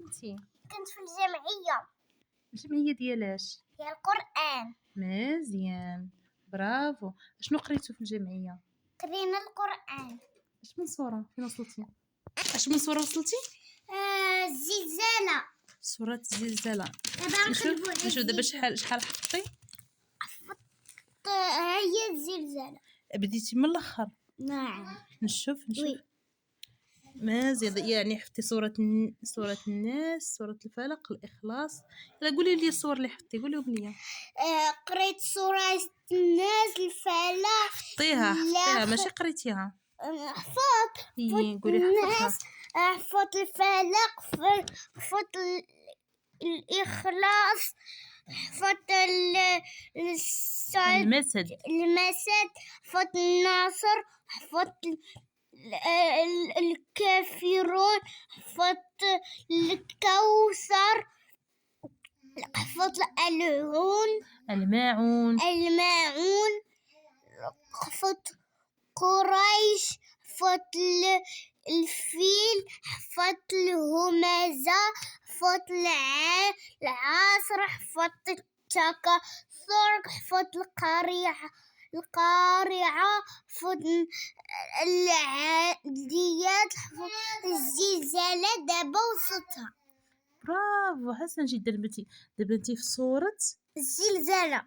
كنتي؟ كنت في الجمعية ديالاش؟ ديال القرآن. مزيان، برافو. شنو قريتو في الجمعية؟ قرينا القرآن. اش من صورة فين وصلتي؟ اش من صورة وصلتي؟ الزلزالة. سورة الزلزلة. دابا نقلبو على نشوف دابا الزلزال. شحال حفظتي؟ هي الزلزالة. بديتي من الاخر. نعم. نشوف وي. مزيان، يعني حفظتي سورة الناس، سورة الفلق، الإخلاص. يلا قولي لي الصور اللي حفظتي، قوليهم لي. قريت سورة الناس، الفلاح. حفظتيها ماشي قريتيها. حفظت قولي حفظتها. الناس، حفظت الفلق، حفظت الإخلاص، حفظت المسد، حفظت الناصر، حفظت الكافرون، حفظت الكوثر، حفظت الماعون، حفظت قريش، حفظت الفيل، حفظت الهمزة، حفظت العصر، حفظت التكاثر، حفظت القارعة، حفظت العاديات، حفظت الزلزلة. دابا وصلتها. برافو، حسنا جدا. دابا انتي في سورة الزلزلة.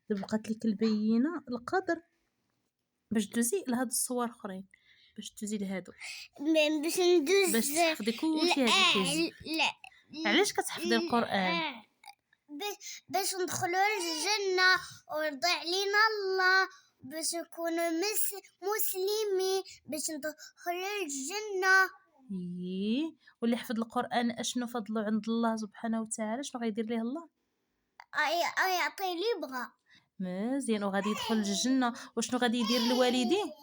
دابا بقات لك البينة، القدر، باش دوزي لهاد الصور اخرين، باش دوزي لهادو، باش ندوز، باش تحفظي كلشي هاد الحزب. لا علاش كتحفظي القرآن؟ باش ندخلوا للجنة ويرضي علينا الله، باش نكونوا مسلمين، باش ندخلوا للجنة. واللي حفظ القرآن اشنو فضله عند الله سبحانه وتعالى؟ شنو غيدير ليه الله؟ يعطي لي بغا. مزيان، وغادي يدخل الجنة. وشنو غادي يدير لوالديه؟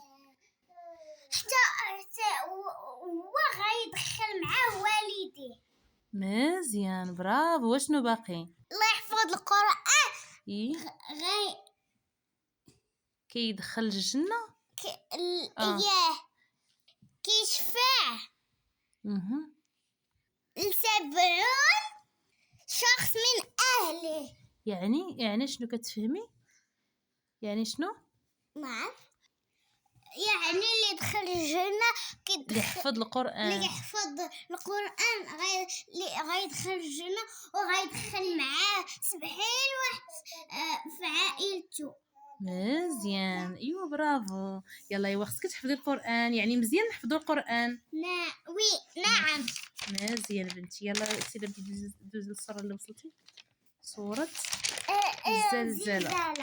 حتى هو غيدخل معاه والديه. مزيان، برافو. وشنو باقي؟ الله يحفظ القرآن. كيدخل الجنة. كيشفع 70 شخص من أهله. يعني شنو كتفهمي؟ يعني شنو؟ نعم، يعني اللي يدخل الجنة اللي يحفظ القرآن، غيدخل الجنة، وغيدخل معاه 70 واحد في عائلته. مزيان، ايوا برافو. يلا خصك تحفظي القرآن، يعني مزيان نحفظوا القرآن. نعم. مزيان بنتي. يلا سيدي دوزي للصورة اللي وصلتي، صورة الزلزلة.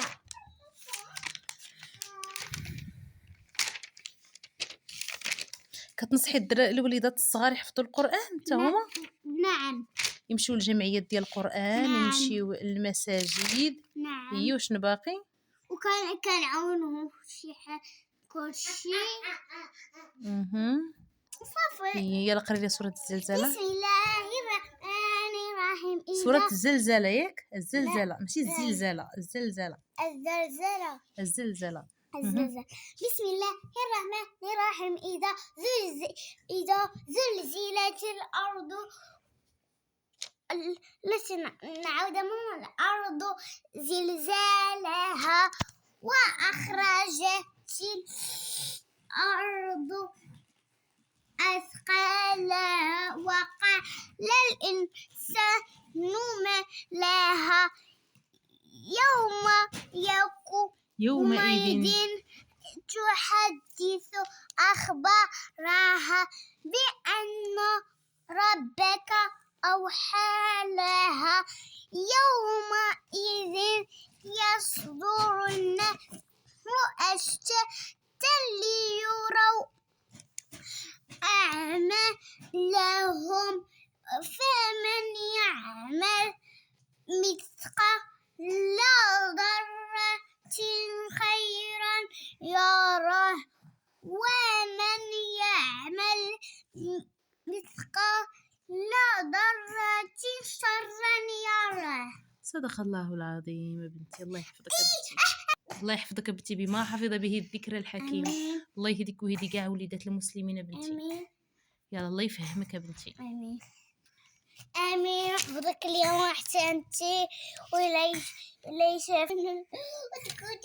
كتنصحي الوليدات الصغار يحفظوا القرآن حتى هما؟ نعم. يمشيو للجمعيات ديال القرآن. نعم. يمشيو للمساجد. نعم. وشنو باقي؟ كنعاونوهم في كلشي. صافي. يلا قري لي سورة الزلزلة. بسم الله الرحمن الرحيم. سورة الزلزلة ياك؟ الزلزلة ماشي الزلزلة، الزلزلة. بسم الله الرحمن الرحيم. إذا زلزلت الأرض، نعاود الأرض زلزالها، وأخرجت الأرض أثقالها، وقال الإنسان ما لها يومئذ تحدث أخبارها بأن ربك أوحى لها. يومئذ يصدر الناس أشتاتا ليروا أعمالهم، فمن يعمل مثقال ذرة خيرا يره، ومن يعمل مثقال ذرة شرا يره. صدق الله العظيم. بنتي الله يحفظك بنتي، الله يحفظك بنتي بما حفظ به الذكر الحكيم. الله يهديك ويهدي كاع وليدات المسلمين بنتي. امين. يلا الله يفهمك بنتي. امين. آمين. حفظك اليوم أحسنتي وليش